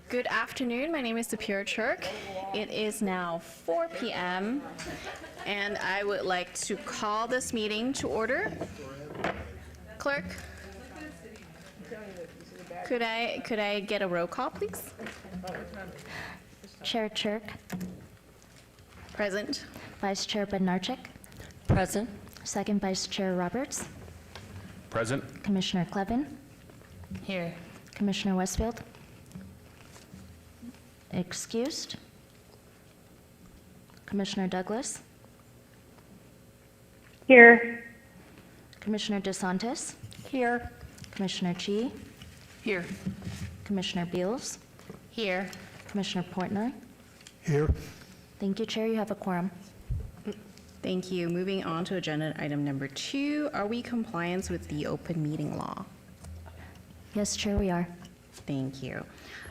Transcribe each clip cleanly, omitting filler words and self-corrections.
Good afternoon. My name is Superior Churk. It is now 4 p.m. and I would like to call this meeting to order. Clerk, could I get a roll call, please? Chair Chirk, Present. Vice Chair Bednarczyk, Present. Second Vice Chair Roberts, Present. Commissioner Clevin, Here. Commissioner Westfield. Excused. Commissioner Douglas, Here. Commissioner DeSantis, Here. Commissioner Chi, Here. Commissioner Beals, Here. Commissioner Portnoy. Here. Thank you, Chair. You have a quorum. Thank you. Moving on to agenda item number 2. Are we compliant with the open meeting law? Yes, Chair, we are. Thank you.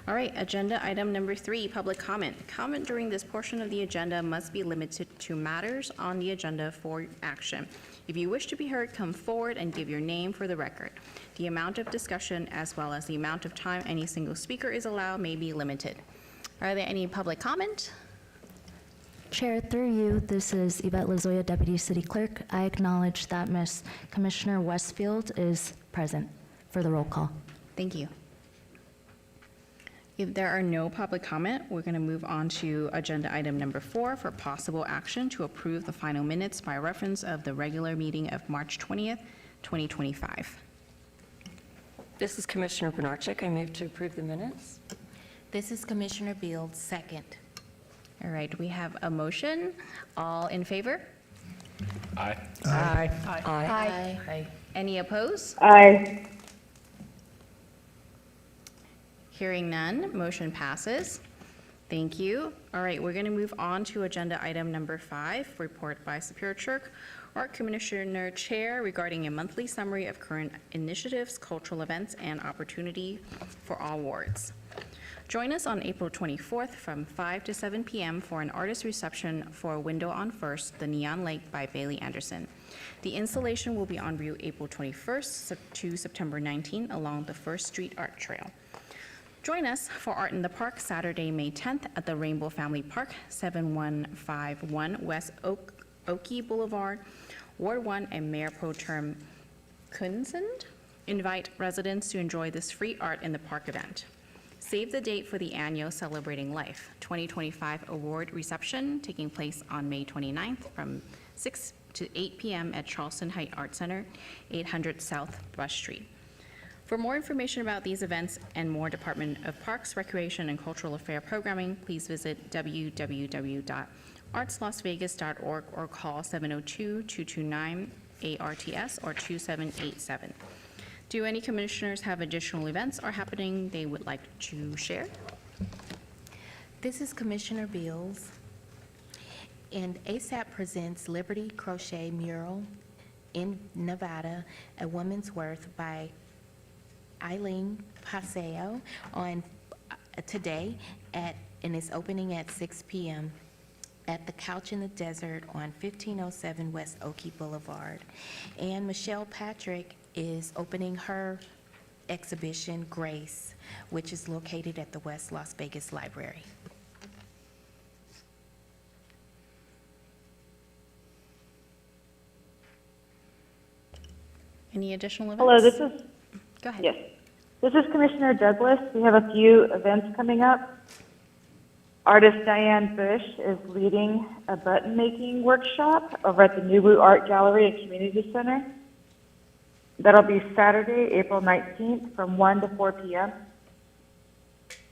All right, agenda item number 3, public comment. Comment during this portion of the agenda must be limited to matters on the agenda for action. If you wish to be heard, come forward and give your name for the record. The amount of discussion as well as the amount of time any single speaker is allowed may be limited. Are there any public comment? Chair, through you, this is Yvette Lazoya, Deputy City Clerk. I acknowledge that Ms. Commissioner Westfield is present for the roll call. Thank you. If there are no public comment, we're going to move on to agenda item number 4 for possible action to approve the final minutes by reference of the regular meeting of March 20th, 2025. This is Commissioner Bednarczyk. I move to approve the minutes. This is Commissioner Beals, second. All right, we have a motion. All in favor? Aye. Aye. Aye. Any opposed? Aye. Hearing none, motion passes. Thank you. All right, we're going to move on to agenda item number 5, report by Superior Churk, or Commissioner Chair regarding a monthly summary of current initiatives, cultural events, and opportunity for all wards. Join us on April 24th from 5 to 7 p.m. for an artist reception for Window on First, The Neon Lake by Bailey Anderson. The installation will be on route April 21st to September 19 along the First Street Art Trail. Join us for Art in the Park Saturday, May 10th at the Rainbow Family Park, 7151 West Oakey Boulevard, Ward 1, and Mayor Pro Tem Kunsend invite residents to enjoy this free Art in the Park event. Save the date for the annual Celebrating Life 2025 award reception taking place on May 29th from 6 to 8 p.m. at Charleston Heights Art Center, 800 South Bush Street. For more information about these events and more Department of Parks, Recreation, and Cultural Affairs programming, please visit www.artslasvegas.org or call 702-229-ARTS or 2787. Do any commissioners have additional events or happening they would like to share? This is Commissioner Beals. And ASAP presents Liberty Crochet Mural in Nevada, A Woman's Worth by Eileen Paseo on today and is opening at 6 p.m. at the Couch in the Desert on 1507 West Oakey Boulevard. And Michelle Patrick is opening her exhibition, Grace, which is located at the West Las Vegas Library. Any additional events? Hello, this is, Go ahead. yes. This is Commissioner Douglas. We have a few events coming up. Artist Diane Bush is leading a button-making workshop over at the Nuwu Art Gallery and Community Center. That'll be Saturday, April 19th from 1 to 4 p.m.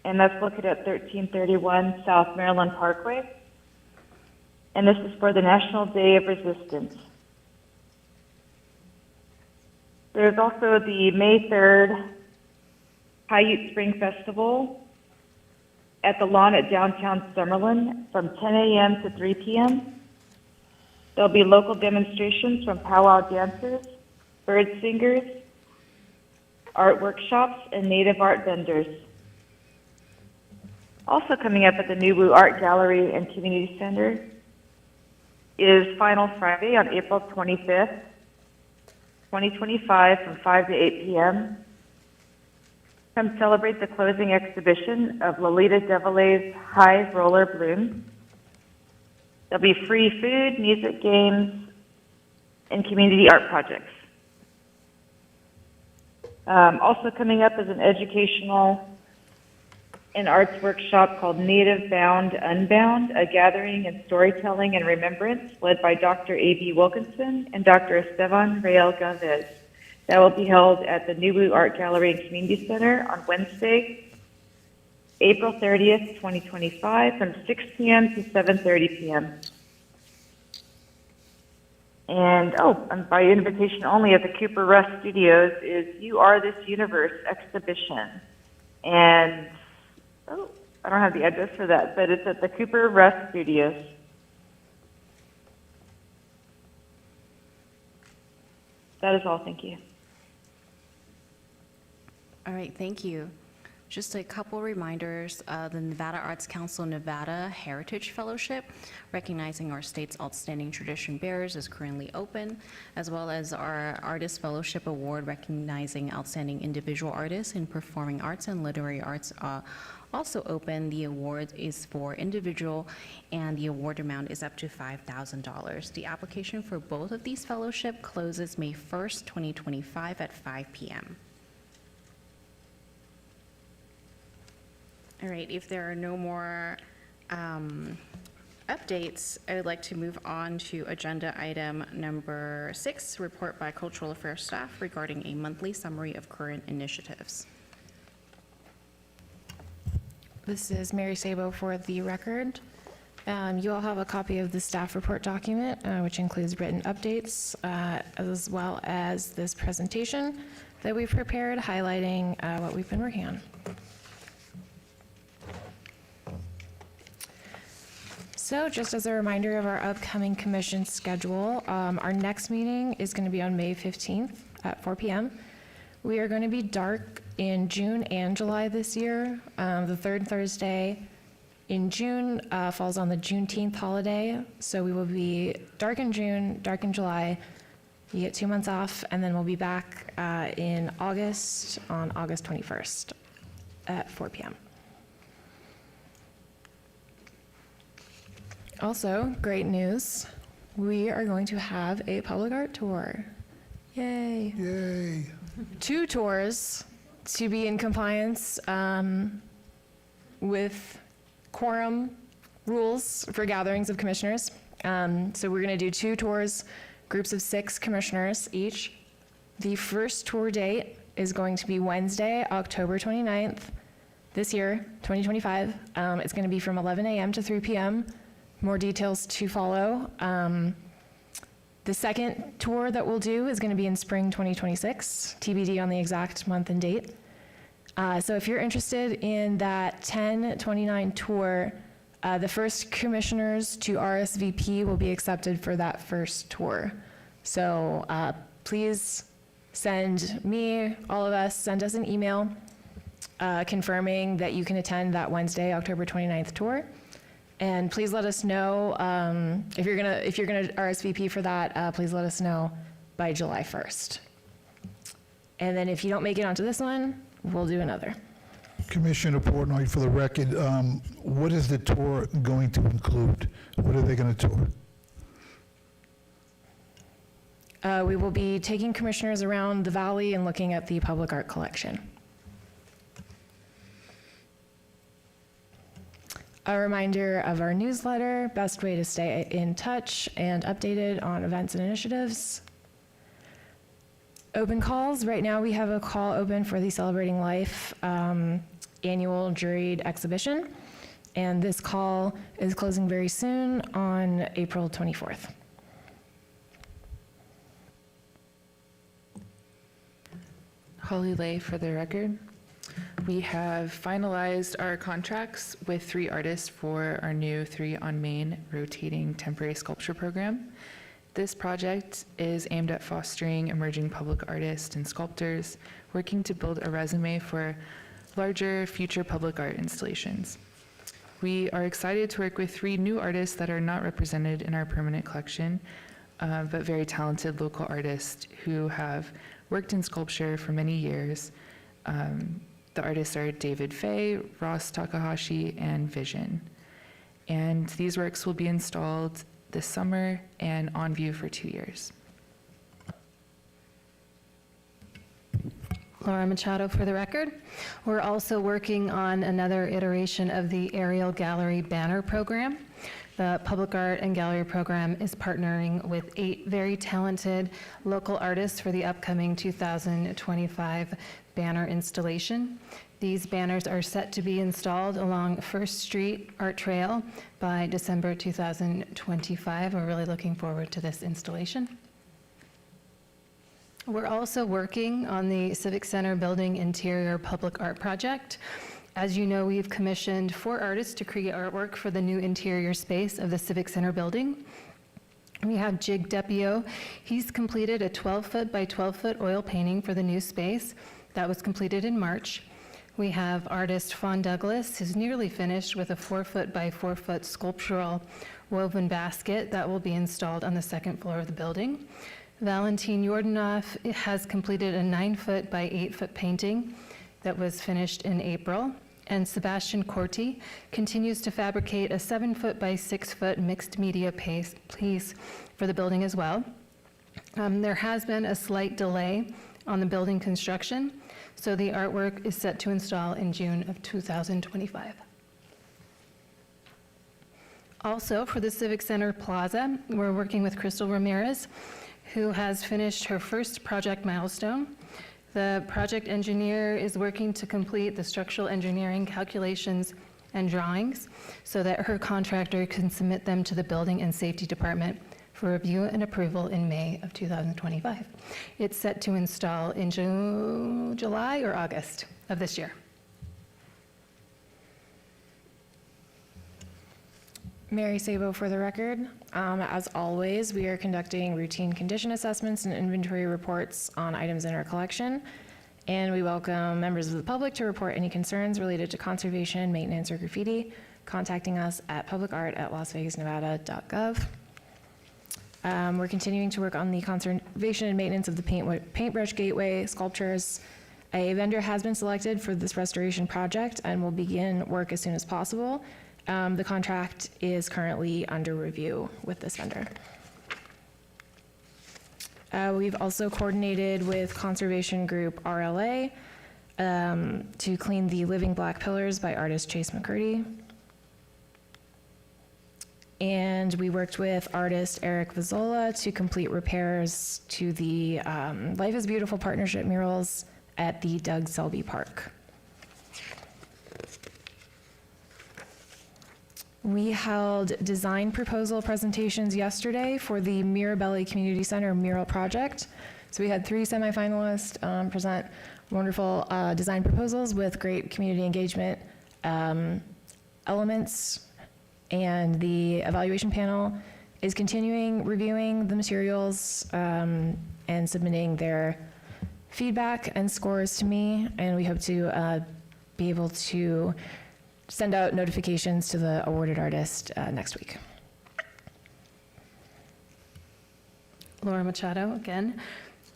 And that's located at 1331 South Maryland Parkway. And this is for the National Day of Resistance. There's also the May 3rd Paiute Spring Festival at the lawn at downtown Summerlin from 10 a.m. to 3 p.m. There'll be local demonstrations from powwow dancers, bird singers, art workshops, and native art vendors. Also coming up at the Nuwu Art Gallery and Community Center is Final Friday on April 25th, 2025 from 5 to 8 p.m. come celebrate the closing exhibition of Lolita Devilay's High Roller Bloom. There'll be free food, music, games, and community art projects. Also coming up is an educational and arts workshop called Native Bound Unbound, a gathering in storytelling and remembrance led by Dr. A.B. Wilkinson and Dr. Esteban Real Galvez. That will be held at the Nubu Art Gallery and Community Center on Wednesday, April 30th, 2025, from 6 p.m. to 7:30 p.m. And, and by invitation only at the Cooper Rush Studios is You Are This Universe exhibition. And, I don't have the address for that, but it's at the Cooper Rush Studios. That is all, thank you. All right, thank you. Just a couple reminders, the Nevada Arts Council Nevada Heritage Fellowship, recognizing our state's outstanding tradition bearers, is currently open, as well as our Artist Fellowship Award, recognizing outstanding individual artists in performing arts and literary arts, also open. The award is for individual, and the award amount is up to $5,000. The application for both of these fellowship closes May 1st, 2025 at 5 p.m. All right, if there are no more updates, I would like to move on to agenda item number 6, report by Cultural Affairs staff regarding a monthly summary of current initiatives. This is Mary Sabo for the record. You all have a copy of the staff report document, which includes written updates, as well as this presentation that we've prepared highlighting what we've been working on. So just as a reminder of our upcoming commission schedule, our next meeting is going to be on May 15th at 4 p.m. We are going to be dark in June and July this year. The third Thursday in June falls on the Juneteenth holiday, so we will be dark in June, dark in July. You get 2 months off, and then we'll be back in August, on August 21st at 4 p.m. Also, great news, we are going to have a public art tour. Yay. Yay. 2 tours to be in compliance with quorum rules for gatherings of commissioners. So we're going to do 2 tours, groups of 6 commissioners each. The first tour date is going to be Wednesday, October 29th, this year, 2025. It's going to be from 11 a.m. to 3 p.m. More details to follow. The second tour that we'll do is going to be in spring 2026, TBD on the exact month and date. So if you're interested in that 10/29 tour, the first commissioners to RSVP will be accepted for that first tour. So please send me, all of us, send us an email confirming that you can attend that Wednesday, October 29th tour. And please let us know if you're gonna RSVP for that. Please let us know by July 1st. And then if you don't make it onto this one, we'll do another. Commissioner Portnoy, for the record, what is the tour going to include? What are they going to tour? We will be taking commissioners around the valley and looking at the public art collection. A reminder of our newsletter, best way to stay in touch and updated on events and initiatives. Open calls, right now we have a call open for the Celebrating Life annual juried exhibition. And this call is closing very soon on April 24th. Holly Lay for the record. We have finalized our contracts with 3 artists for our new 3 on Main rotating temporary sculpture program. This project is aimed at fostering emerging public artists and sculptors working to build a resume for larger future public art installations. We are excited to work with 3 new artists that are not represented in our permanent collection, but very talented local artists who have worked in sculpture for many years, The artists are David Fay, Ross Takahashi, and Vision. And these works will be installed this summer and on view for 2 years. Laura Machado for the record. We're also working on another iteration of the Aerial Gallery Banner Program. The Public Art and Gallery Program is partnering with 8 very talented local artists for the upcoming 2025 banner installation. These banners are set to be installed along First Street Art Trail by December 2025. We're really looking forward to this installation. We're also working on the Civic Center Building Interior Public Art Project. As you know, we've commissioned 4 artists to create artwork for the new interior space of the Civic Center building. We have Jig Depio. He's completed a 12-foot by 12-foot oil painting for the new space. That was completed in March. We have artist Fawn Douglas, who's nearly finished with a 4-foot by 4-foot sculptural woven basket that will be installed on the 2nd floor of the building. Valentin Yordanov has completed a 9-foot by 8-foot painting that was finished in April. And Sebastian Corti continues to fabricate a 7-foot by 6-foot mixed media piece for the building as well. There has been a slight delay on the building construction, so the artwork is set to install in June of 2025. Also, for the Civic Center Plaza, we're working with Crystal Ramirez, who has finished her first project milestone. The project engineer is working to complete the structural engineering calculations and drawings so that her contractor can submit them to the Building and Safety Department for review and approval in May of 2025. It's set to install in July or August of this year. Mary Sabo for the record. As always, we are conducting routine condition assessments and inventory reports on items in our collection, and we welcome members of the public to report any concerns related to conservation, maintenance, or graffiti, contacting us at publicart@lasvegasnevada.gov. We're continuing to work on the conservation and maintenance of the paintbrush gateway sculptures. A vendor has been selected for this restoration project and will begin work as soon as possible. The contract is currently under review with this vendor. We've also coordinated with conservation group RLA to clean the Living Black Pillars by artist Chase McCurdy. And we worked with artist Eric Vizzola to complete repairs to the Life is Beautiful partnership murals at the Doug Selby Park. We held design proposal presentations yesterday for the Mirabelli Community Center mural project. So we had 3 semifinalists present wonderful design proposals with great community engagement elements, and the evaluation panel is continuing reviewing the materials and submitting their feedback and scores to me, and we hope to be able to send out notifications to the awarded artist next week. Laura Machado again.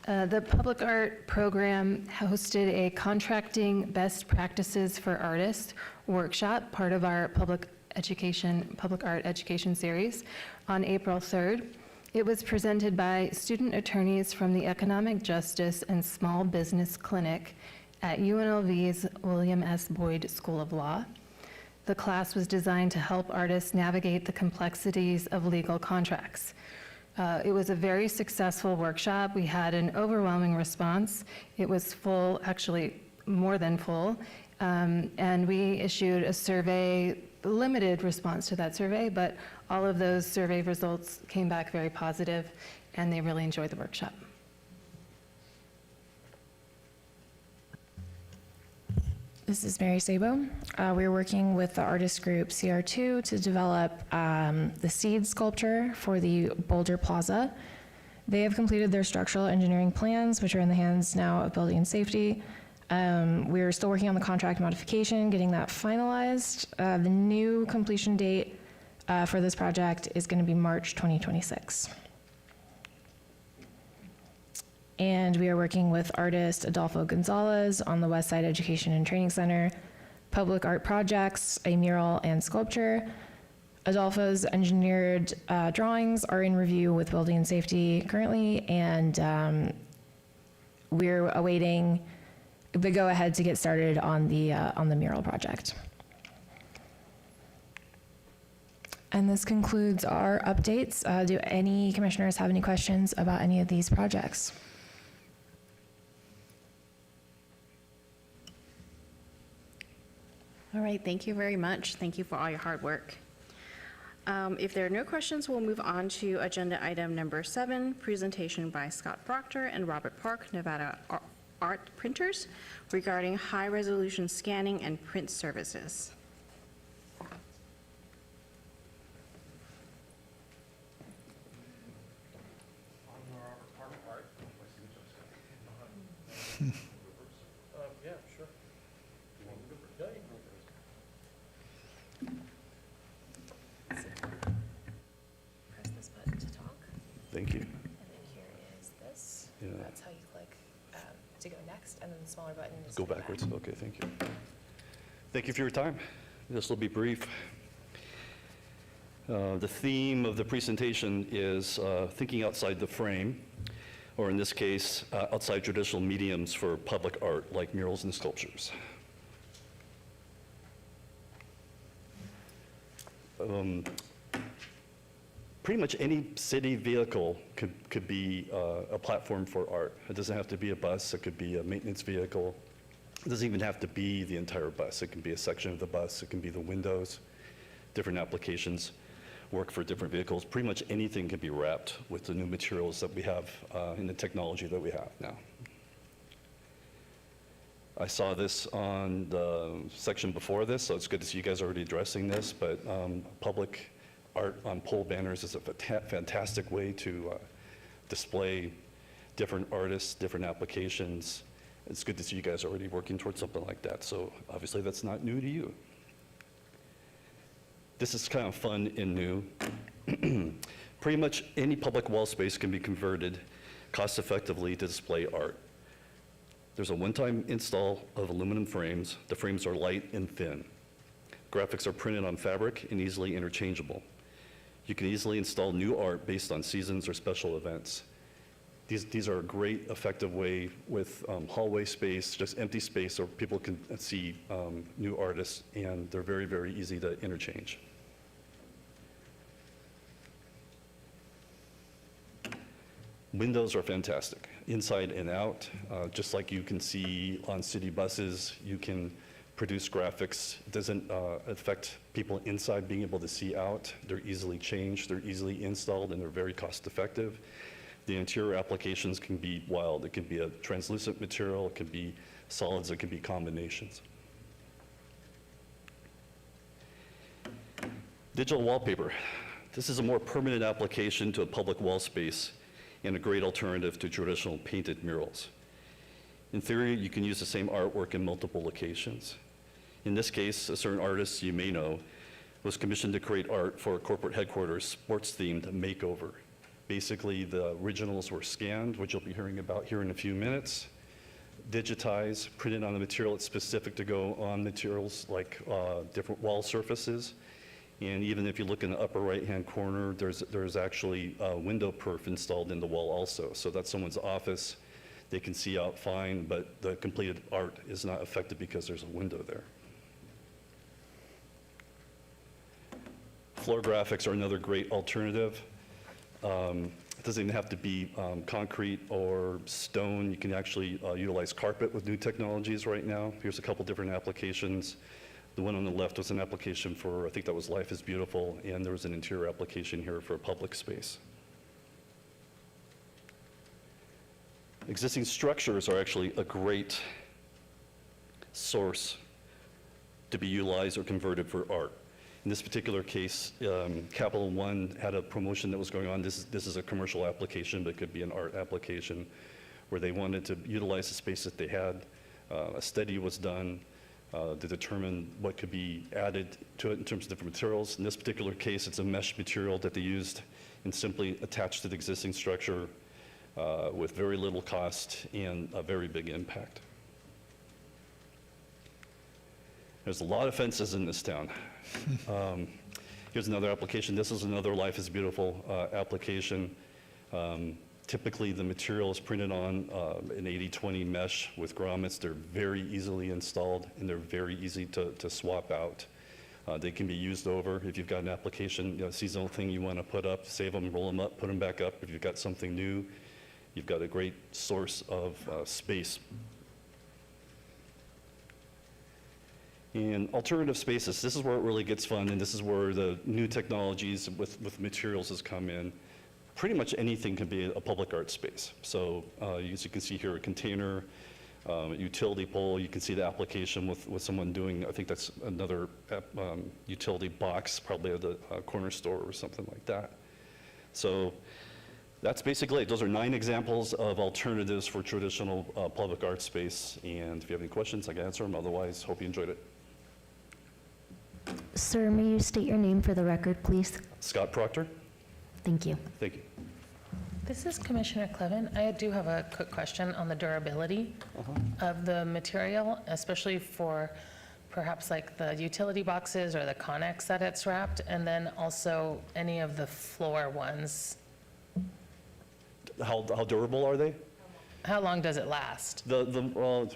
The Public Art Program hosted a Contracting Best Practices for Artists workshop, part of our public art education series, on April 3rd. It was presented by student attorneys from the Economic Justice and Small Business Clinic at UNLV's William S. Boyd School of Law. The class was designed to help artists navigate the complexities of legal contracts. It was a very successful workshop. We had an overwhelming response. It was full, actually more than full, and we issued a survey, limited response to that survey, but all of those survey results came back very positive, and they really enjoyed the workshop. This is Mary Sabo. We're working with the artist group CR2 to develop the seed sculpture for the Boulder Plaza. They have completed their structural engineering plans, which are in the hands now of Building and Safety. We're still working on the contract modification, getting that finalized. The new completion date for this project is going to be March 2026. and we are working with artist Adolfo Gonzalez on the West Side Education and Training Center, public art projects, a mural and sculpture. Adolfo's engineered drawings are in review with Building and Safety currently, and we're awaiting the go-ahead to get started on the mural project. And this concludes our updates. Do any commissioners have any questions about any of these projects? All right, thank you very much. Thank you for all your hard work. If there are no questions, we'll move on to agenda item number 7, presentation by Scott Proctor and Robert Park, Nevada Art Printers, regarding high-resolution scanning and print services. Yeah, sure. Press this button to talk, Thank you. and then here is this. Yeah. That's how you click to go next, and then the smaller button is Go to backwards. Okay, thank you. Thank you for your time. This will be brief. The theme of the presentation is thinking outside the frame, or in this case, outside traditional mediums for public art, like murals and sculptures. Pretty much any city vehicle could be a platform for art. It doesn't have to be a bus. It could be a maintenance vehicle. It doesn't even have to be the entire bus. It can be a section of the bus. It can be the windows. Different applications work for different vehicles. Pretty much anything can be wrapped with the new materials that we have and the technology that we have now. I saw this on the section before this, so it's good to see you guys already addressing this, but public art on pole banners is a fantastic way to display different artists, different applications. It's good to see you guys already working towards something like that, so obviously that's not new to you. This is kind of fun and new. Pretty much any public wall space can be converted cost-effectively to display art. There's a one-time install of aluminum frames. The frames are light and thin. Graphics are printed on fabric and easily interchangeable. You can easily install new art based on seasons or special events. These are a great, effective way with hallway space, just empty space, so people can see new artists, and they're very, very easy to interchange. Windows are fantastic, inside and out. Just like you can see on city buses, you can produce graphics. It doesn't affect people inside being able to see out. They're easily changed, they're easily installed, and they're very cost effective. The interior applications can be wild. It can be a translucent material, it can be solids, it can be combinations. Digital wallpaper. This is a more permanent application to a public wall space and a great alternative to traditional painted murals. In theory, you can use the same artwork in multiple locations. In this case, a certain artist you may know was commissioned to create art for a corporate headquarters sports-themed makeover. Basically, the originals were scanned, which you'll be hearing about here in a few minutes, digitized, printed on the material that's specific to go on materials like different wall surfaces. And even if you look in the upper right-hand corner, there's actually a window perf installed in the wall also. So that's someone's office. They can see out fine, but the completed art is not affected because there's a window there. Floor graphics are another great alternative. It doesn't even have to be concrete or stone. You can actually utilize carpet with new technologies right now. Here's a couple different applications. The one on the left was an application for, I think that was Life is Beautiful, and there was an interior application here for a public space. Existing structures are actually a great source to be utilized or converted for art. In this particular case, Capital One had a promotion that was going on. This is a commercial application, but it could be an art application, where they wanted to utilize the space that they had. A study was done to determine what could be added to it in terms of different materials. In this particular case, it's a mesh material that they used and simply attached to the existing structure with very little cost and a very big impact. There's a lot of fences in this town. Here's another application. This is another Life is Beautiful application. Typically, the material is printed on an 80/20 mesh with grommets. They're very easily installed, and they're very easy to swap out. They can be used over. If you've got an application, seasonal thing you want to put up, save them, roll them up, put them back up. If you've got something new, you've got a great source of space. And alternative spaces, this is where it really gets fun, and this is where the new technologies with materials has come in. Pretty much anything can be a public art space. So as you can see here, a container, utility pole. You can see the application with someone doing, I think that's another utility box, probably at the corner store or something like that. So that's basically it. Those are 9 examples of alternatives for traditional public art space. And if you have any questions, I can answer them. Otherwise, hope you enjoyed it. Sir, may you state your name for the record, please? Scott Proctor. Thank you. Thank you. This is Commissioner Clevin. I do have a quick question on the durability of the material, especially for perhaps like the utility boxes or the Connex that it's wrapped, and then also any of the floor ones. How durable are they? How long does it last? Well,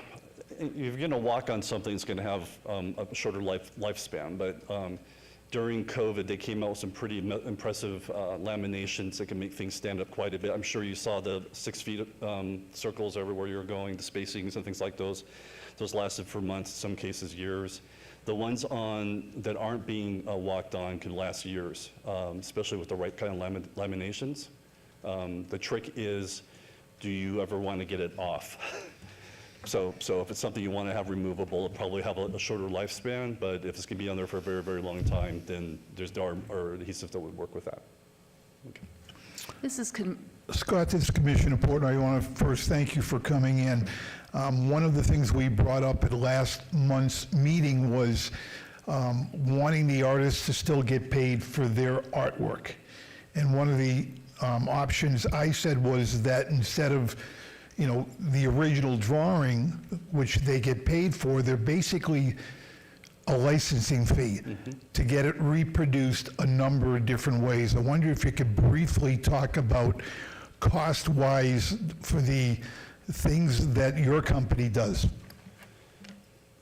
if you're going to walk on something, it's going to have a shorter lifespan. But during COVID, they came out with some pretty impressive laminations that can make things stand up quite a bit. I'm sure you saw the 6 feet circles everywhere you were going, the spacings and things like those. Those lasted for months, in some cases years. The ones that aren't being walked on can last years, especially with the right kind of laminations. The trick is, do you ever want to get it off? So if it's something you want to have removable, it'll probably have a shorter lifespan, but if it's going to be on there for a very, very long time, then there's or adhesive that would work with that. Okay. This is Scott, this is Commissioner Portnoy. I want to first thank you for coming in. One of the things we brought up at last month's meeting was wanting the artists to still get paid for their artwork. And one of the options I said was that instead of the original drawing, which they get paid for, they're basically a licensing fee to get it reproduced a number of different ways. I wonder if you could briefly talk about cost-wise for the things that your company does.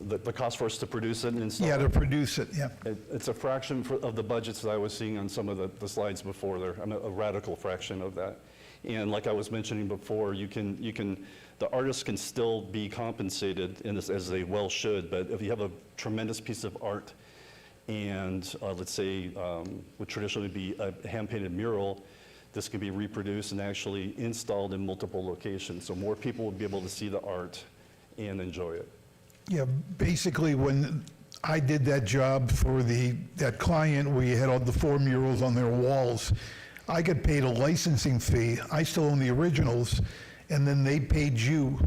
The cost for us to produce it and install Yeah, it? to produce it, yeah. It's a fraction of the budgets that I was seeing on some of the slides before there. I mean, a radical fraction of that. And like I was mentioning before, the artists can still be compensated as they well should, but if you have a tremendous piece of art and let's say would traditionally be a hand-painted mural, this can be reproduced and actually installed in multiple locations. So more people will be able to see the art and enjoy it. Yeah, basically when I did that job for that client, we had all the 4 murals on their walls. I got paid a licensing fee. I still own the originals, and then they paid you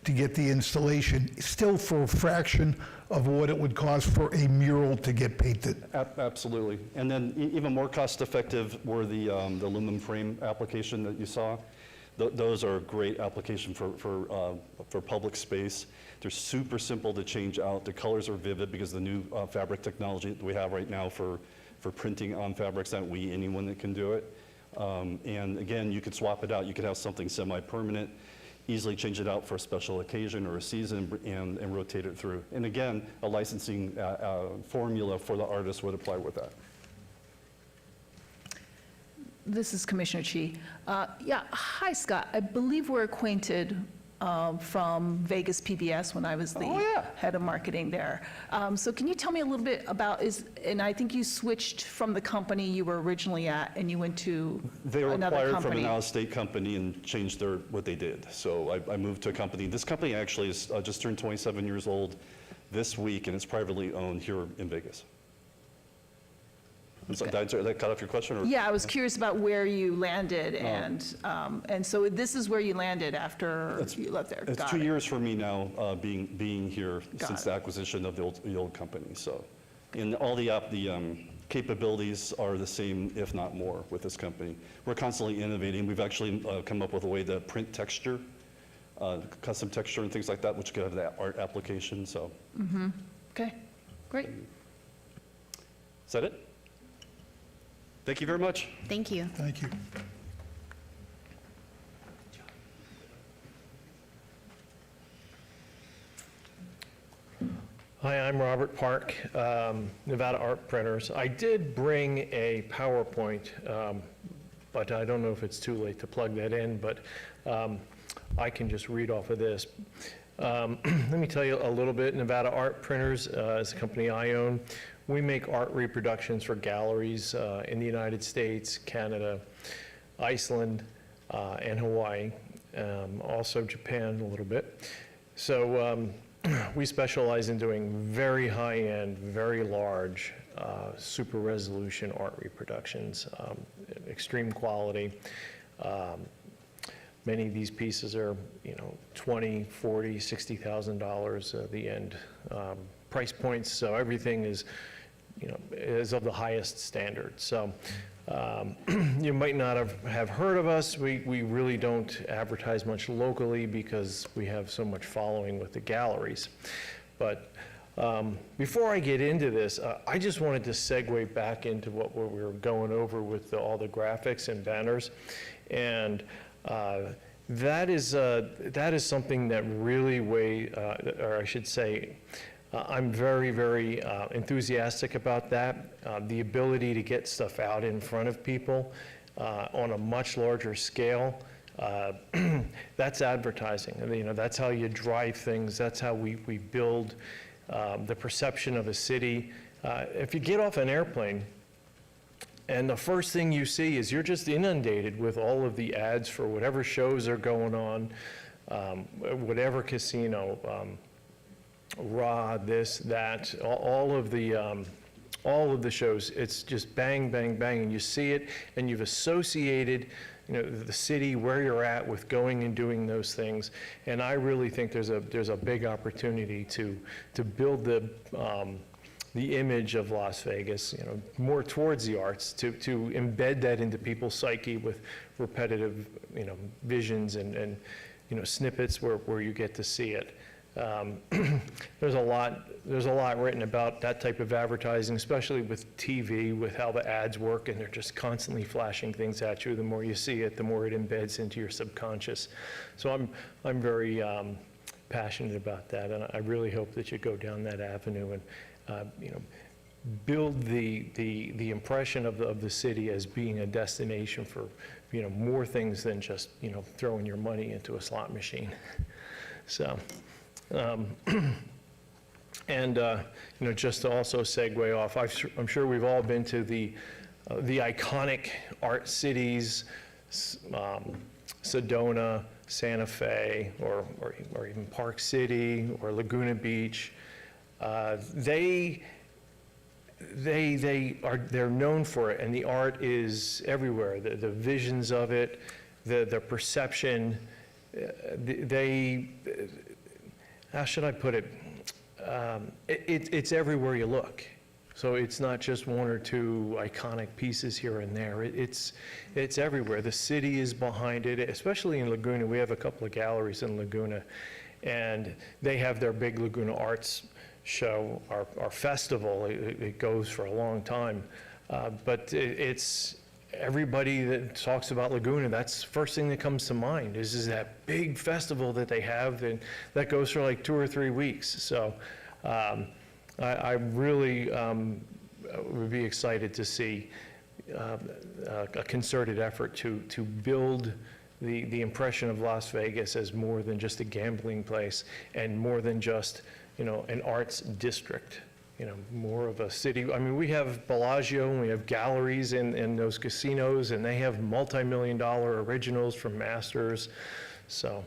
to get the installation, still for a fraction of what it would cost for a mural to get painted. Absolutely. And then even more cost-effective were the aluminum frame application that you saw. Those are a great application for public space. They're super simple to change out. The colors are vivid because the new fabric technology that we have right now for printing on fabrics, not anyone that can do it. And again, you could swap it out. You could have something semi-permanent, easily change it out for a special occasion or a season and rotate it through. And again, a licensing formula for the artist would apply with that. This is Commissioner Chi. Yeah, hi, Scott. I believe we're acquainted from Vegas PBS when I was the head of marketing there. So can you tell me a little bit about, and I think you switched from the company you were originally at and you went to They were another acquired company. from an out-of-state company and changed what they did. So I moved to a company. This company actually is just turned 27 years old this week, and it's privately owned here in Vegas. So did that cut off your question? Or? Yeah, I was curious about where you landed, and so this is where you landed after you left there. It's Got 2 it. years for me now, being here Got since it. the acquisition of the old company. So, and all the capabilities are the same, if not more, with this company. We're constantly innovating. We've actually come up with a way to print texture, custom texture and things like that, which could have that art application, so. Okay, great. Is that it? Thank you very much. Thank you. Thank you. Hi, I'm Robert Park, Nevada Art Printers. I did bring a PowerPoint, but I don't know if it's too late to plug that in, but I can just read off of this. Let me tell you a little bit. Nevada Art Printers is a company I own. We make art reproductions for galleries in the United States, Canada, Iceland, and Hawaii, also Japan a little bit. So we specialize in doing very high-end, very large, super resolution art reproductions, extreme quality. Many of these pieces are, $20,000, $40,000, $60,000 the end price points. So everything is, is of the highest standard. So you might not have heard of us. We really don't advertise much locally because we have so much following with the galleries. But before I get into this, I just wanted to segue back into what we were going over with all the graphics and banners. And that is something that really or I should say, I'm very, very enthusiastic about that. The ability to get stuff out in front of people on a much larger scale, that's advertising. That's how you drive things. That's how we build the perception of a city. If you get off an airplane, and the first thing you see is you're just inundated with all of the ads for whatever shows are going on, whatever casino, this, that, all of the shows. It's just bang, bang, bang, and you see it, and you've associated, the city where you're at with going and doing those things. And I really think there's a big opportunity to build the image of Las Vegas, more towards the arts, to embed that into people's psyche with repetitive, visions and snippets where you get to see it. There's a lot written about that type of advertising, especially with TV, with how the ads work, and they're just constantly flashing things at you. The more you see it, the more it embeds into your subconscious. So I'm very passionate about that, and I really hope that you go down that avenue and build the impression of the city as being a destination for more things than just throwing your money into a slot machine. So. And just to also segue off, I'm sure we've all been to the iconic art cities, Sedona, Santa Fe, or even Park City or Laguna Beach. They're known for it, and the art is everywhere. The visions of it, the perception. How should I put it? It's everywhere you look. So it's not just one or two iconic pieces here and there. It's everywhere. The city is behind it, especially in Laguna. We have a couple of galleries in Laguna, and they have their big Laguna Arts show, our festival. It goes for a long time. But it's everybody that talks about Laguna, that's the first thing that comes to mind is that big festival that they have, and that goes for like 2 or 3 weeks. So I really would be excited to see a concerted effort to build the impression of Las Vegas as more than just a gambling place and more than just an arts district. More of a city. I mean, we have Bellagio and we have galleries in those casinos, and they have multi-million-dollar originals from masters. So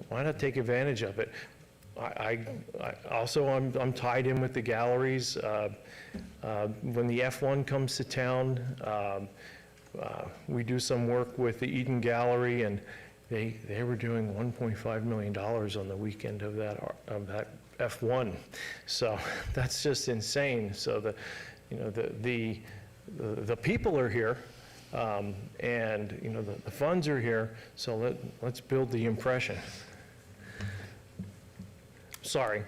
why not take advantage of it? I'm tied in with the galleries. When the F1 comes to town, we do some work with the Eden Gallery, and they were doing $1.5 million on the weekend of that F1. So that's just insane. So the people are here, and, the funds are here, so let's build the impression. Sorry.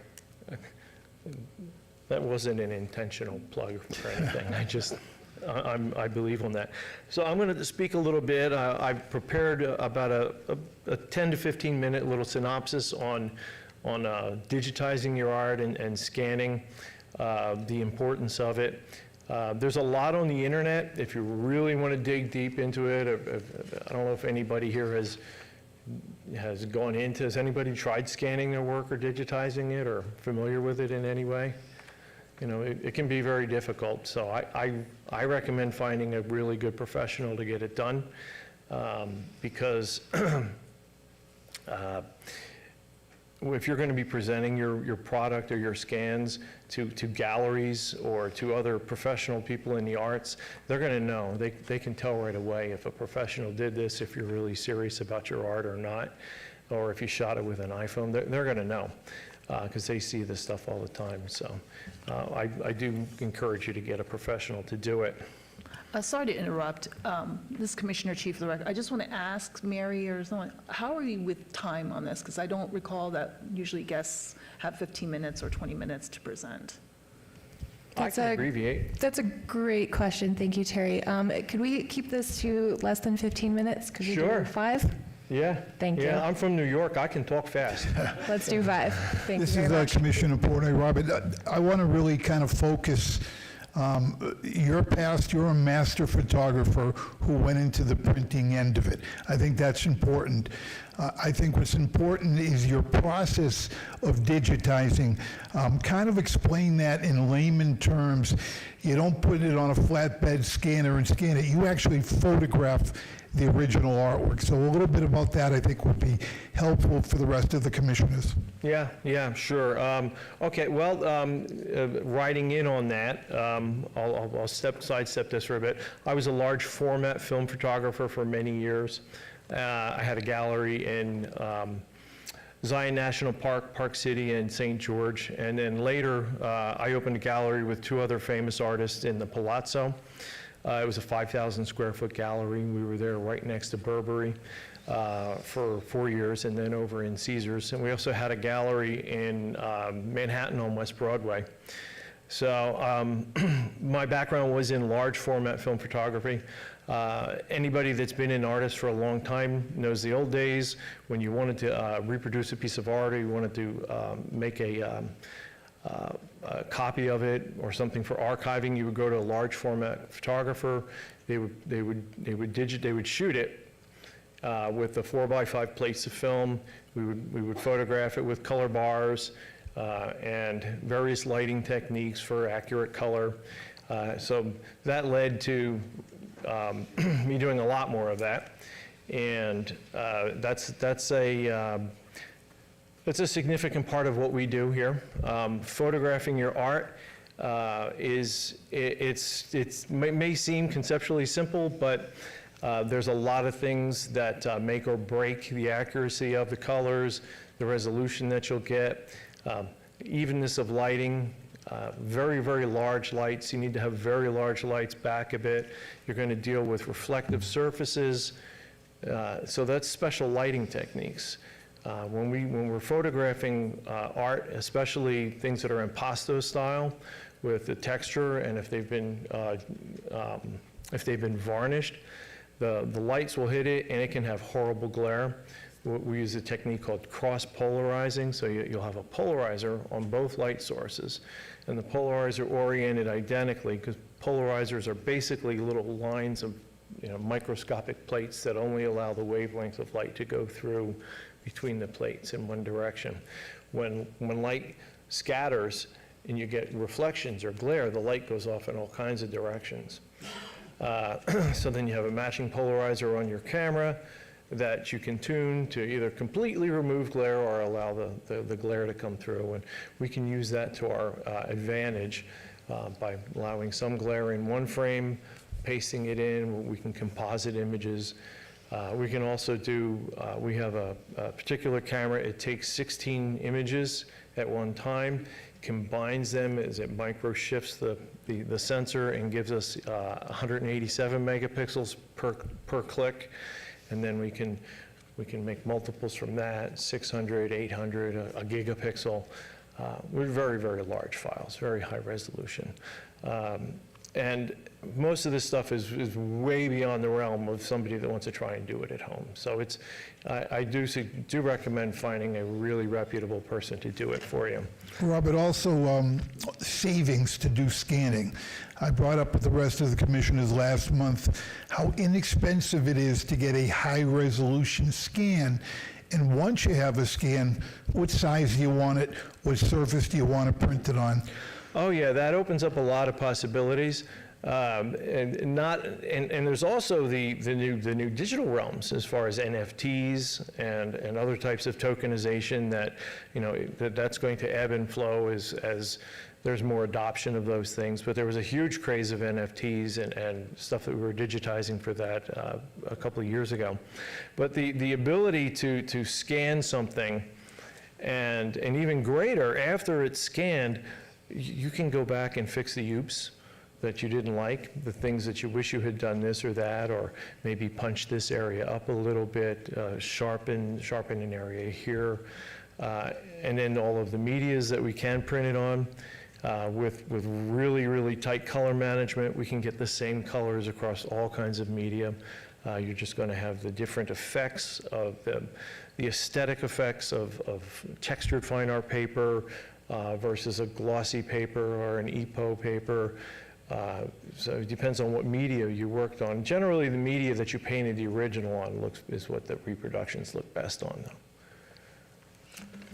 That wasn't an intentional plug for anything. I believe on that. So I'm going to speak a little bit. I've prepared about a 10 to 15 minute little synopsis on digitizing your art and scanning, the importance of it. There's a lot on the internet. If you really want to dig deep into it, I don't know if anybody here has gone into, has anybody tried scanning their work or digitizing it or familiar with it in any way? It can be very difficult. So I recommend finding a really good professional to get it done, because if you're going to be presenting your product or your scans to galleries or to other professional people in the arts, they're going to know. They can tell right away if a professional did this, if you're really serious about your art or not, or if you shot it with an iPhone. They're going to know, because they see this stuff all the time. So I do encourage you to get a professional to do it. Sorry to interrupt. This is Commissioner Chief of the Record. I just want to ask Mary or someone, how are you with time on this? Because I don't recall that usually guests have 15 minutes or 20 minutes to present. I can abbreviate. That's a great question. Thank you, Terry. Could we keep this to less than 15 minutes? Could we Sure. do 5? Yeah. Thank you. Yeah, I'm from New York. I can talk fast. Let's do 5. Thank you This very is much. Commissioner Portnoy. Robert, I want to really kind of focus your past. You're a master photographer who went into the printing end of it. I think that's important. I think what's important is your process of digitizing. Kind of explain that in layman terms. You don't put it on a flatbed scanner and scan it. You actually photograph the original artwork. So a little bit about that, I think, would be helpful for the rest of the commissioners. Yeah, sure. Okay, well, riding in on that, I'll sidestep this for a bit. I was a large format film photographer for many years. I had a gallery in Zion National Park, Park City, and St. George. And then later, I opened a gallery with 2 other famous artists in the Palazzo. It was a 5,000 square foot gallery. We were there right next to Burberry for 4 years, and then over in Caesars. And we also had a gallery in Manhattan on West Broadway. So my background was in large format film photography. Anybody that's been an artist for a long time knows the old days when you wanted to reproduce a piece of art, or you wanted to make a copy of it or something for archiving. You would go to a large format photographer. They would shoot it with the 4x5 plates of film. We would photograph it with color bars and various lighting techniques for accurate color. So that led to me doing a lot more of that, and that's a significant part of what we do here. Photographing your art may seem conceptually simple, but there's a lot of things that make or break the accuracy of the colors, the resolution that you'll get, evenness of lighting. Very, very large lights. You need to have very large lights back a bit. You're going to deal with reflective surfaces. So that's special lighting techniques. When we're photographing art, especially things that are impasto style with the texture, and if they've been varnished, the lights will hit it and it can have horrible glare. We use a technique called cross-polarizing, so you'll have a polarizer on both light sources, and the polarizer oriented identically, because polarizers are basically little lines of microscopic plates that only allow the wavelength of light to go through between the plates in one direction. When light scatters and you get reflections or glare, the light goes off in all kinds of directions. So then you have a matching polarizer on your camera that you can tune to either completely remove glare or allow the glare to come through. And we can use that to our advantage by allowing some glare in one frame, pasting it in. We can composite images. We can also do, we have a particular camera. It takes 16 images at one time, combines them as it micro shifts the sensor and gives us 187 megapixels per click. And then we can make multiples from that, 600, 800, a gigapixel. We're very, very large files, very high resolution. And most of this stuff is way beyond the realm of somebody that wants to try and do it at home. So I do recommend finding a really reputable person to do it for you. Robert, also savings to do scanning. I brought up with the rest of the commissioners last month how inexpensive it is to get a high-resolution scan. And once you have a scan, what size do you want it? What surface do you want it printed on? Oh yeah, that opens up a lot of possibilities. And there's also the new digital realms as far as NFTs and other types of tokenization that, that's going to ebb and flow as there's more adoption of those things. But there was a huge craze of NFTs and stuff that we were digitizing for that a couple of years ago. But the ability to scan something and even greater, after it's scanned, you can go back and fix the oops that you didn't like, the things that you wish you had done this or that, or maybe punch this area up a little bit, sharpen an area here, and then all of the medias that we can print it on. With really, really tight color management, we can get the same colors across all kinds of media. You're just going to have the different effects of the aesthetic effects of textured fine art paper, versus a glossy paper or an EPO paper. So it depends on what media you worked on. Generally, the media that you painted the original on is what the reproductions look best on, though.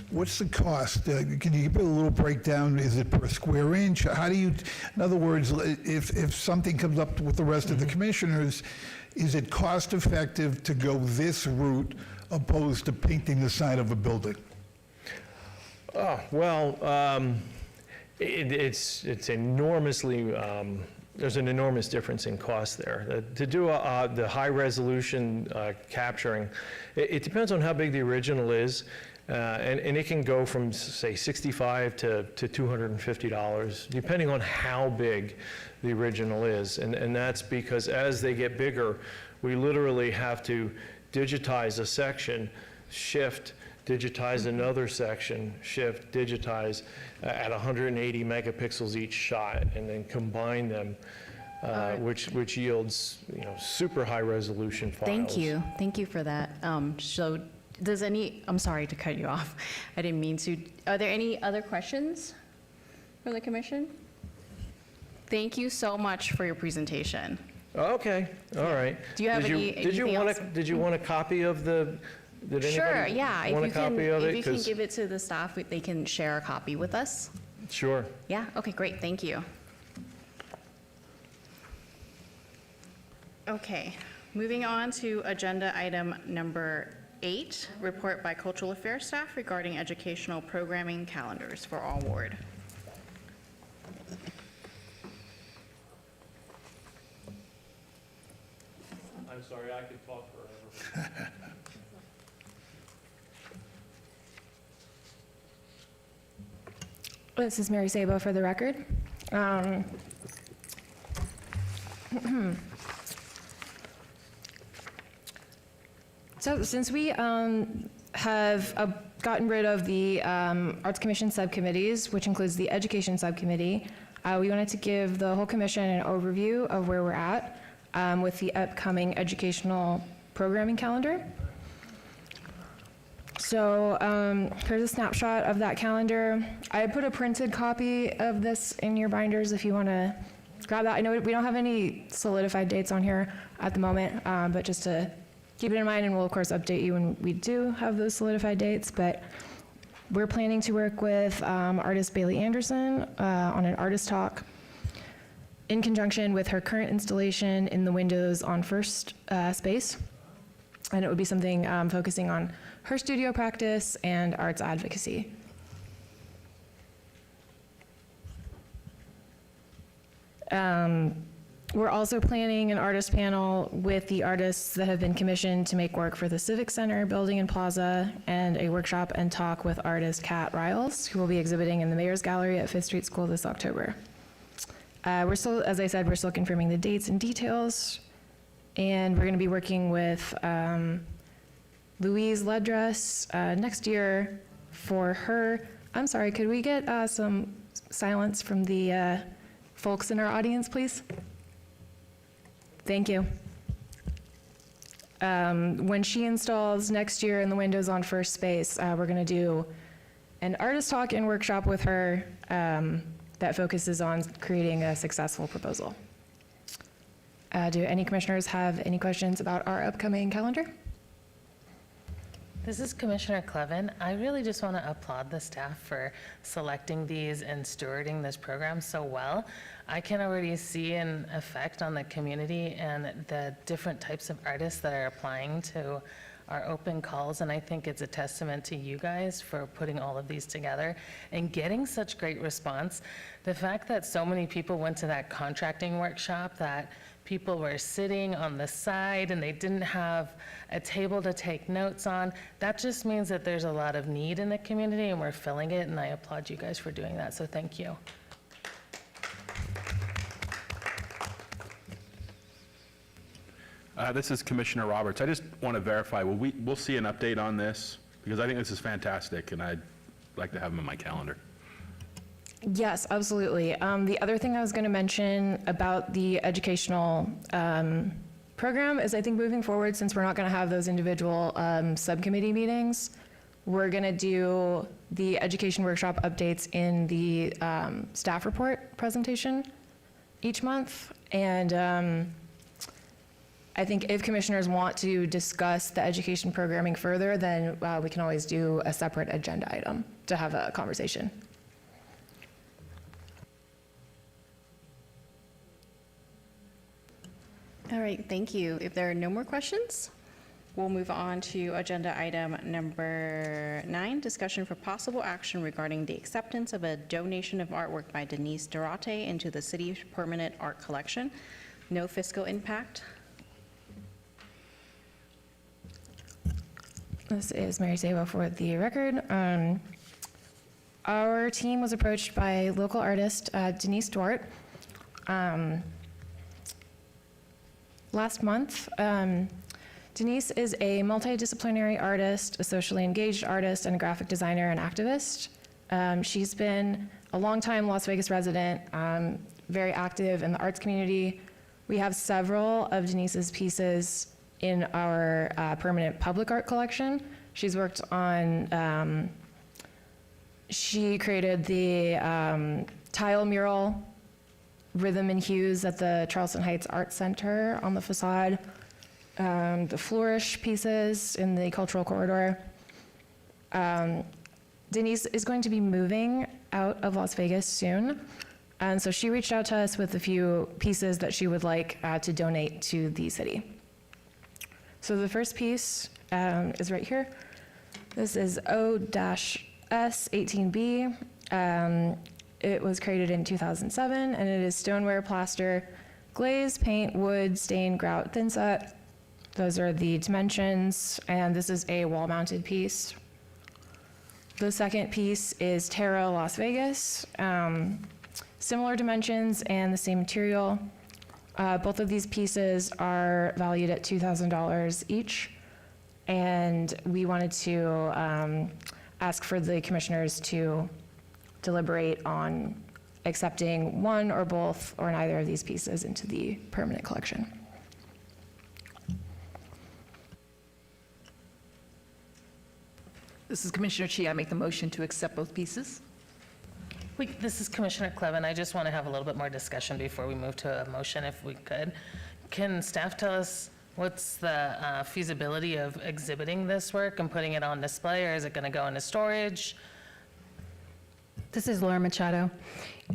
What's the cost? Can you give a little breakdown? Is it per square inch? How do you, in other words, if something comes up with the rest of the commissioners, is it cost effective to go this route opposed to painting the side of a building? Oh, well, it's enormously, there's an enormous difference in cost there. To do the high resolution capturing, it depends on how big the original is, and it can go from, say, $65 to $250, depending on how big the original is. And that's because as they get bigger, we literally have to digitize a section, shift, digitize another section, shift, digitize at 180 megapixels each shot, and then combine them, which yields super high resolution files. Thank you for that. So I'm sorry to cut you off. I didn't mean to. Are there any other questions for the commission? Thank you so much for your presentation. Okay, all right. Do you have anything else? Did you want a copy of the? Did Sure, anybody yeah. want a copy of it? If you can give it to the staff, they can share a copy with us. Sure. Yeah, okay, great, thank you. Okay, moving on to agenda item number 8, report by Cultural Affairs staff regarding educational programming calendars for all ward. I'm sorry, I could talk forever. This is Mary Sabo for the record. So since we have gotten rid of the Arts Commission subcommittees, which includes the Education Subcommittee, we wanted to give the whole commission an overview of where we're at with the upcoming educational programming calendar. So here's a snapshot of that calendar. I put a printed copy of this in your binders if you want to grab that. I know we don't have any solidified dates on here at the moment, but just to keep it in mind, and we'll of course update you when we do have those solidified dates. But we're planning to work with artist Bailey Anderson on an artist talk in conjunction with her current installation in the Windows on First space. And it would be something focusing on her studio practice and arts advocacy. We're also planning an artist panel with the artists that have been commissioned to make work for the Civic Center building and plaza, and a workshop and talk with artist Kat Riles, who will be exhibiting in the Mayor's Gallery at Fifth Street School this October. We're still, as I said, we're still confirming the dates and details, and we're going to be working with Louise Ledress next year for her. I'm sorry, could we get some silence from the folks in our audience, please? Thank you. When she installs next year in the windows on First Space, we're going to do an artist talk and workshop with her that focuses on creating a successful proposal. Do any commissioners have any questions about our upcoming calendar? This is Commissioner Clevin. I really just want to applaud the staff for selecting these and stewarding this program so well. I can already see an effect on the community and the different types of artists that are applying to our open calls, and I think it's a testament to you guys for putting all of these together and getting such great response. The fact that so many people went to that contracting workshop, that people were sitting on the side and they didn't have a table to take notes on, that just means that there's a lot of need in the community and we're filling it, and I applaud you guys for doing that, so thank you. This is Commissioner Roberts. I just want to verify, we'll see an update on this, because I think this is fantastic, and I'd like to have them on my calendar. Yes, absolutely. The other thing I was going to mention about the educational program is I think moving forward, since we're not going to have those individual subcommittee meetings, we're going to do the education workshop updates in the staff report presentation each month. And I think if commissioners want to discuss the education programming further, then we can always do a separate agenda item to have a conversation. All right, thank you. If there are no more questions, we'll move on to agenda item number 9, discussion for possible action regarding the acceptance of a donation of artwork by Denise Durate into the city's permanent art collection. No fiscal impact. This is Mary Sabo for the record. Our team was approached by local artist Denise Duarte last month. Denise is a multidisciplinary artist, a socially engaged artist, and a graphic designer and activist. She's been a longtime Las Vegas resident, very active in the arts community. We have several of Denise's pieces in our permanent public art collection. She's worked on, she created the tile mural, Rhythm and Hues at the Charleston Heights Art Center on the facade, the flourish pieces in the cultural corridor. Denise is going to be moving out of Las Vegas soon, and so she reached out to us with a few pieces that she would like to donate to the city. So the first piece is right here. This is O-S18B. It was created in 2007, and it is stoneware, plaster, glaze, paint, wood, stain, grout, thin set. Those are the dimensions, and this is a wall-mounted piece. The second piece is Terra Las Vegas. Similar dimensions and the same material. Both of these pieces are valued at $2,000 each, and we wanted to ask for the commissioners to deliberate on accepting one or both or neither of these pieces into the permanent collection. This is Commissioner Chi. I make the motion to accept both pieces. This is Commissioner Clevin. I just want to have a little bit more discussion before we move to a motion, if we could. Can staff tell us what's the feasibility of exhibiting this work and putting it on display, or is it going to go into storage? This is Laura Machado.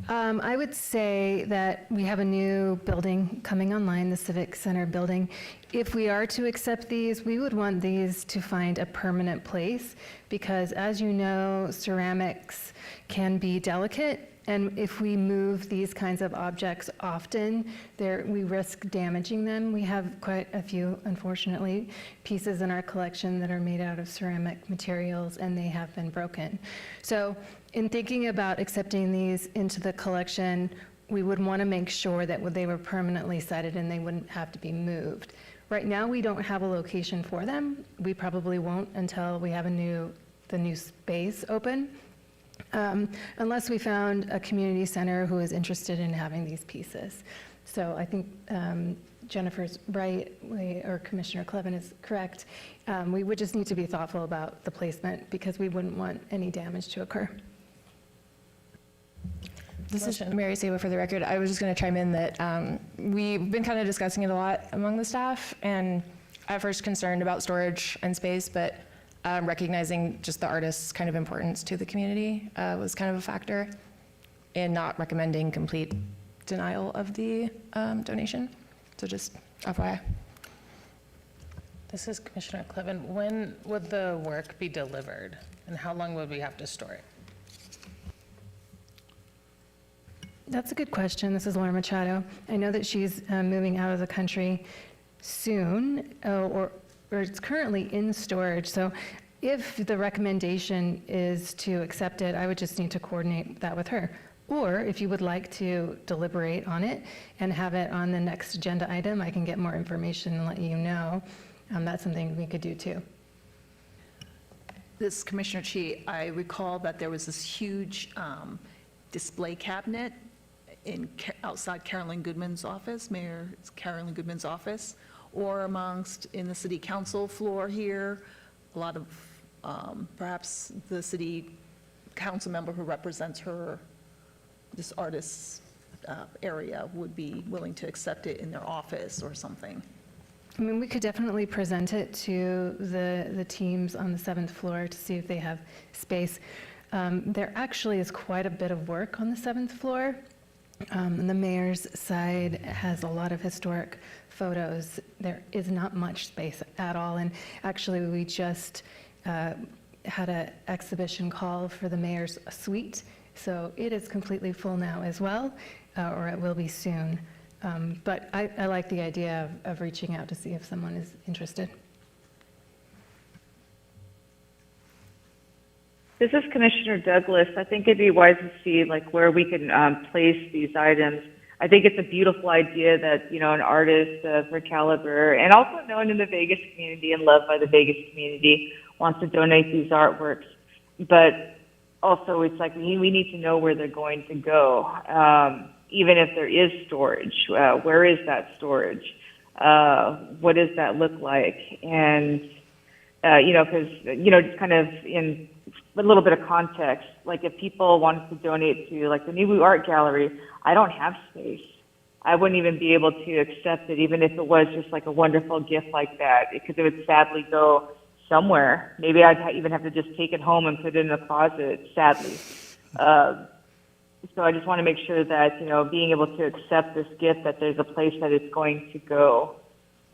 I would say that we have a new building coming online, the Civic Center building. If we are to accept these, we would want these to find a permanent place because, as you know, ceramics can be delicate And if we move these kinds of objects often, we risk damaging them. We have quite a few, unfortunately, pieces in our collection that are made out of ceramic materials, and they have been broken. So in thinking about accepting these into the collection, we would want to make sure that they were permanently sited and they wouldn't have to be moved. Right now, we don't have a location for them. We probably won't until we have the new space open. Unless we found a community center who is interested in having these pieces. So I think Jennifer's right, or Commissioner Clevin is correct. We would just need to be thoughtful about the placement because we wouldn't want any damage to occur. This is Mary Sabo for the record. I was just going to chime in that we've been kind of discussing it a lot among the staff, and at first concerned about storage and space, but recognizing just the artist's kind of importance to the community was kind of a factor in not recommending complete denial of the donation. So just FYI. This is Commissioner Clevin. When would the work be delivered, and how long would we have to store it? That's a good question. This is Laura Machado. I know that she's moving out of the country soon, or it's currently in storage. So if the recommendation is to accept it, I would just need to coordinate that with her. Or if you would like to deliberate on it and have it on the next agenda item, I can get more information and let you know. That's something we could do too. This is Commissioner Chi. I recall that there was this huge display cabinet outside Carolyn Goodman's office, Mayor Carolyn Goodman's office, or amongst in the city council floor here. A lot of, perhaps the city council member who represents this artist's area would be willing to accept it in their office or something. I mean, we could definitely present it to the teams on the 7th floor to see if they have space. There actually is quite a bit of work on the 7th floor. The mayor's side has a lot of historic photos. There is not much space at all. And actually, we just had an exhibition call for the mayor's suite. So it is completely full now as well, or it will be soon. But I like the idea of reaching out to see if someone is interested. This is Commissioner Douglas. I think it'd be wise to see where we can place these items. I think it's a beautiful idea that, an artist of her caliber and also known in the Vegas community and loved by the Vegas community wants to donate these artworks. But also it's we need to know where they're going to go. Even if there is storage, where is that storage? What does that look like? And, because, just kind of in a little bit of context, if people wanted to donate to the New Art Gallery, I don't have space. I wouldn't even be able to accept it, even if it was just a wonderful gift like that, because it would sadly go somewhere. Maybe I'd even have to just take it home and put it in a closet, sadly. So I just want to make sure that, being able to accept this gift, that there's a place that it's going to go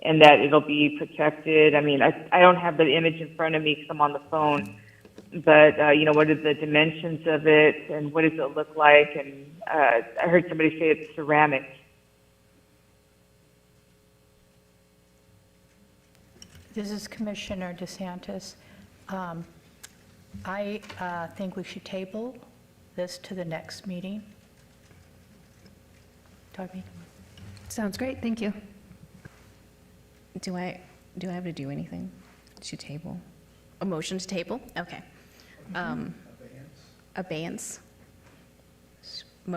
and that it'll be protected. I mean, I don't have the image in front of me because I'm on the phone, but, what are the dimensions of it and what does it look like? And I heard somebody say it's ceramic. This is Commissioner DeSantis. I think we should table this to the next meeting. Darby? Sounds great, thank you. Do I have to do anything to table? A motion to table? Okay. Abeyance. I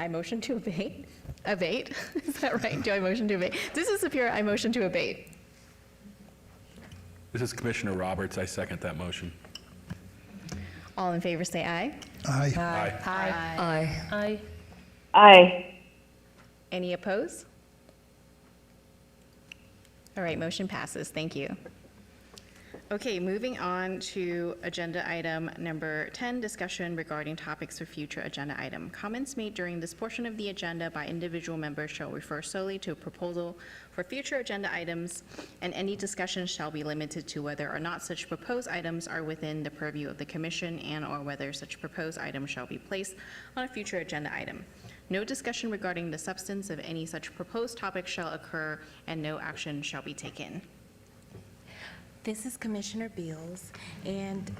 motion to abate? Abate? Is that right? Do I motion to abate? This is Sapir, I motion to abate. This is Commissioner Roberts. I second that motion. All in favor say aye. Aye. Aye. Aye. Aye. Aye. Any opposed? All right, motion passes. Thank you. Okay, moving on to agenda item number 10, discussion regarding topics for future agenda item. Comments made during this portion of the agenda by individual members shall refer solely to a proposal for future agenda items, and any discussion shall be limited to whether or not such proposed items are within the purview of the commission and/or whether such proposed item shall be placed on a future agenda item. No discussion regarding the substance of any such proposed topic shall occur, and no action shall be taken. This is Commissioner Beals, and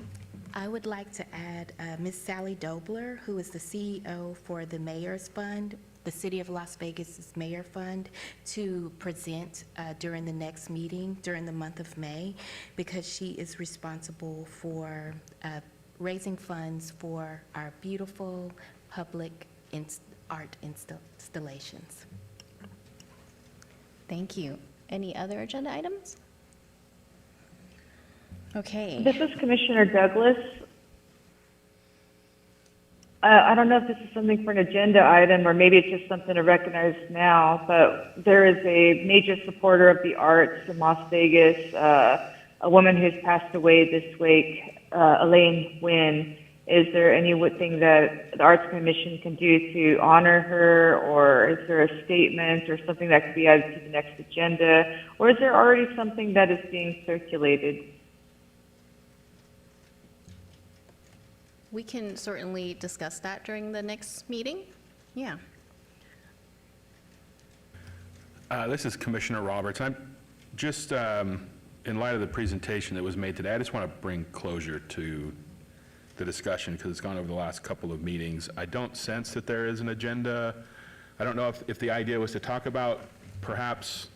I would like to add Ms. Sally Dobler, who is the CEO for the Mayor's Fund, the City of Las Vegas's Mayor Fund, to present during the next meeting during the month of May, because she is responsible for raising funds for our beautiful public art installations. Thank you. Any other agenda items? Okay. This is Commissioner Douglas. I don't know if this is something for an agenda item or maybe it's just something to recognize now, but there is a major supporter of the arts in Las Vegas, a woman who's passed away this week, Elaine Wynn. Is there anything that the Arts Commission can do to honor her, or is there a statement or something that could be added to the next agenda, or is there already something that is being circulated? We can certainly discuss that during the next meeting. Yeah. This is Commissioner Roberts. I'm just, in light of the presentation that was made today, I just want to bring closure to the discussion because it's gone over the last couple of meetings. I don't sense that there is an agenda. I don't know if the idea was to talk about perhaps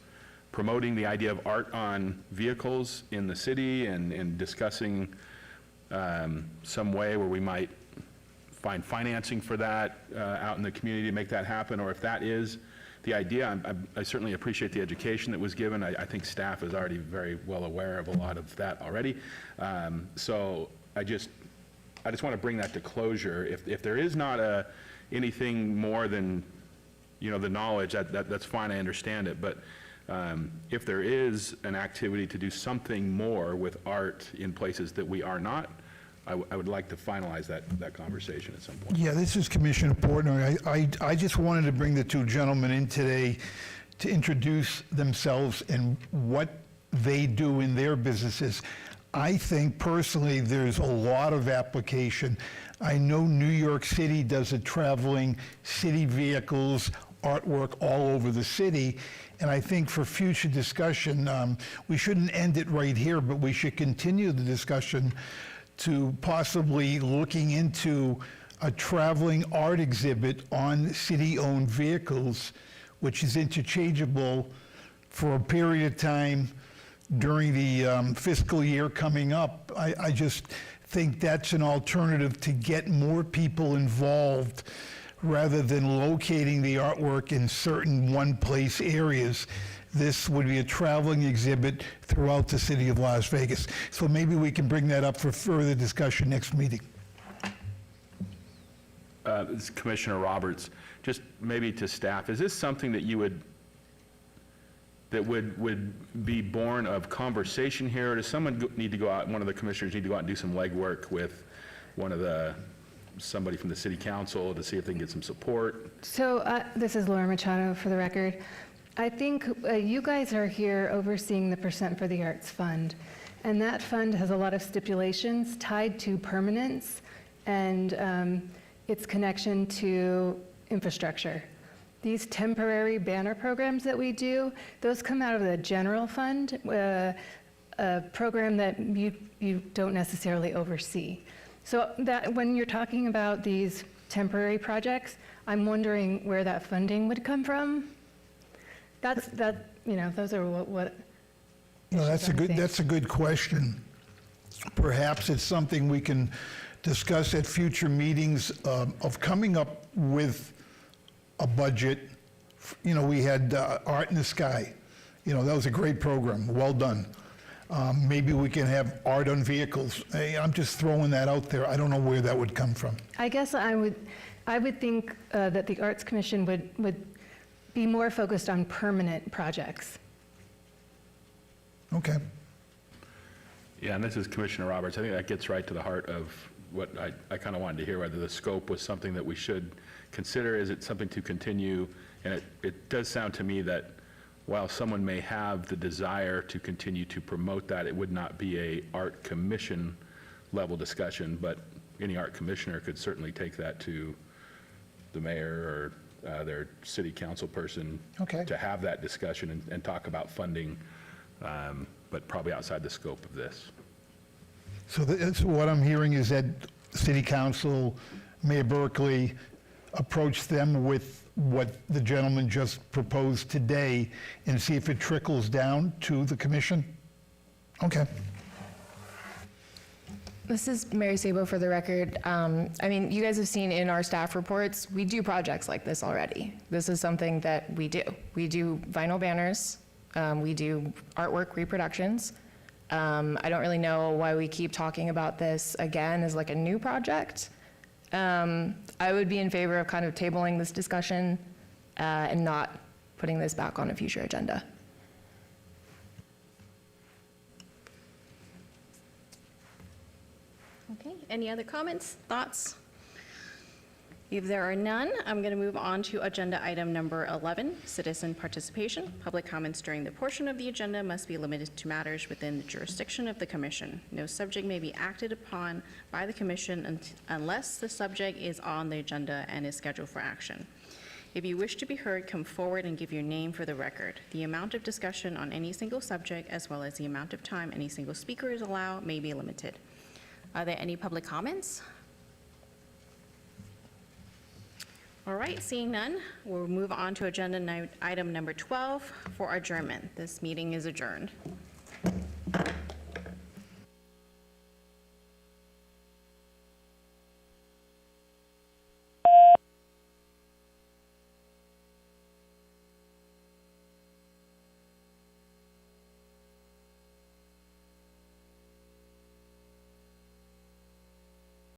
promoting the idea of art on vehicles in the city and discussing some way where we might find financing for that out in the community to make that happen, or if that is the idea. I certainly appreciate the education that was given. I think staff is already very well aware of a lot of that already. So I just want to bring that to closure. If there is not anything more than, the knowledge, that's fine, I understand it. But if there is an activity to do something more with art in places that we are not, I would like to finalize that conversation at some point. Yeah, this is Commissioner Portnoy. I just wanted to bring the two gentlemen in today to introduce themselves and what they do in their businesses. I think personally there's a lot of application. I know New York City does a traveling city vehicles, artwork all over the city, and I think for future discussion, we shouldn't end it right here, but we should continue the discussion to possibly looking into a traveling art exhibit on city-owned vehicles, which is interchangeable for a period of time during the fiscal year coming up. I just think that's an alternative to get more people involved rather than locating the artwork in certain one-place areas. This would be a traveling exhibit throughout the city of Las Vegas. So maybe we can bring that up for further discussion next meeting. This is Commissioner Roberts. Just maybe to staff, is this something that would be born of conversation here, or does someone need to go out, one of the commissioners need to go out and do some legwork with somebody from the city council to see if they can get some support? So this is Laura Machado for the record. I think you guys are here overseeing the Percent for the Arts Fund, and that fund has a lot of stipulations tied to permanence and its connection to infrastructure. These temporary banner programs that we do, those come out of the general fund, a program that you don't necessarily oversee. So that when you're talking about these temporary projects, I'm wondering where that funding would come from. Those are what. No, that's a good question. Perhaps it's something we can discuss at future meetings of coming up with a budget. We had Art in the Sky. That was a great program. Well done. Maybe we can have art on vehicles. I'm just throwing that out there. I don't know where that would come from. I guess I would think that the Arts Commission would be more focused on permanent projects. Okay. Yeah, and this is Commissioner Roberts. I think that gets right to the heart of what I kind of wanted to hear, whether the scope was something that we should consider. Is it something to continue? And it does sound to me that while someone may have the desire to continue to promote that, it would not be a art commission level discussion, but any art commissioner could certainly take that to the mayor or their city council person Okay. to have that discussion and talk about funding, but probably outside the scope of this. So what I'm hearing is that City Council, Mayor Berkeley, approach them with what the gentleman just proposed today and see if it trickles down to the commission? Okay. This is Mary Sabo for the record. I mean, you guys have seen in our staff reports, we do projects like this already. This is something that we do. We do vinyl banners. We do artwork reproductions. I don't really know why we keep talking about this again as like a new project. I would be in favor of kind of tabling this discussion and not putting this back on a future agenda. Okay, any other comments, thoughts? If there are none, I'm going to move on to agenda item number 11, citizen participation. Public comments during the portion of the agenda must be limited to matters within the jurisdiction of the commission. No subject may be acted upon by the commission unless the subject is on the agenda and is scheduled for action. If you wish to be heard, come forward and give your name for the record. The amount of discussion on any single subject, as well as the amount of time any single speaker is allowed, may be limited. Are there any public comments? All right, seeing none, we'll move on to agenda item number 12 for adjournment. This meeting is adjourned.